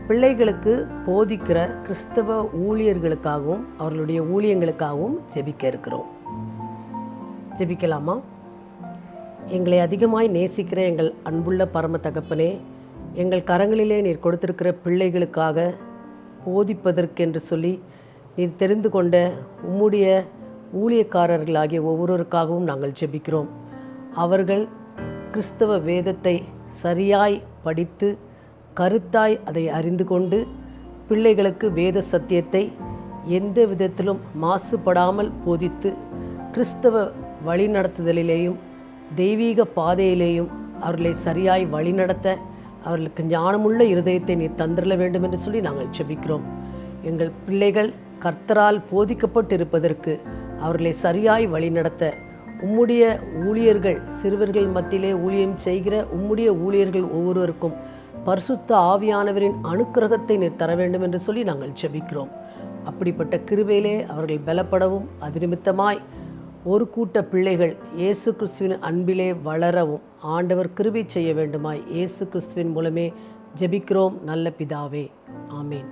பிள்ளைகளுக்கு போதிக்கிற கிறிஸ்தவ ஊழியர்களுக்காகவும் அவர்களுடைய ஊழியங்களுக்காகவும் ஜெபிக்க இருக்கிறோம். ஜெபிக்கலாமா? எங்களை அதிகமாய் நேசிக்கிற எங்கள் அன்புள்ள பரம தகப்பனே, எங்கள் கரங்களிலே நீர் கொடுத்திருக்கிற பிள்ளைகளுக்காக போதிப்பதற்கென்று சொல்லி நீர் தெரிந்து கொண்ட உம்முடைய ஊழியக்காரர்களாகிய ஒவ்வொருவருக்காகவும் நாங்கள் ஜெபிக்கிறோம். அவர்கள் கிறிஸ்தவ வேதத்தை சரியாய் படித்து கருத்தாய் அதை அறிந்து கொண்டு பிள்ளைகளுக்கு வேத சத்தியத்தை எந்த விதத்திலும் மாசுபடாமல் போதித்து கிறிஸ்தவ வழிநடத்துதலிலேயும் தெய்வீக பாதையிலேயும் அவர்களை சரியாய் வழிநடத்த அவர்களுக்கு ஞானமுள்ள இருதயத்தை நீர் தந்திரல வேண்டும் என்று சொல்லி நாங்கள் ஜெபிக்கிறோம். எங்கள் பிள்ளைகள் கர்த்தரால் போதிக்கப்பட்டிருப்பதற்கு அவர்களை சரியாய் வழிநடத்த உம்முடைய ஊழியர்கள், சிறுவர்கள் மத்தியிலே ஊழியம் செய்கிற உம்முடைய ஊழியர்கள் ஒவ்வொருவருக்கும் பரிசுத்த ஆவியானவரின் அனுக்கிரகத்தை நீர் தர வேண்டும் என்று சொல்லி நாங்கள் ஜெபிக்கிறோம். அப்படிப்பட்ட கிருபையிலே அவர்கள் பலப்படவும் அது நிமித்தமாய் ஒரு கூட்ட பிள்ளைகள் இயேசு கிறிஸ்துவின் அன்பிலே வளரவும் ஆண்டவர் கிருபை செய்ய வேண்டுமாய் இயேசு கிறிஸ்துவின் மூலமே ஜெபிக்கிறோம் நல்ல பிதாவே. ஆமேன்.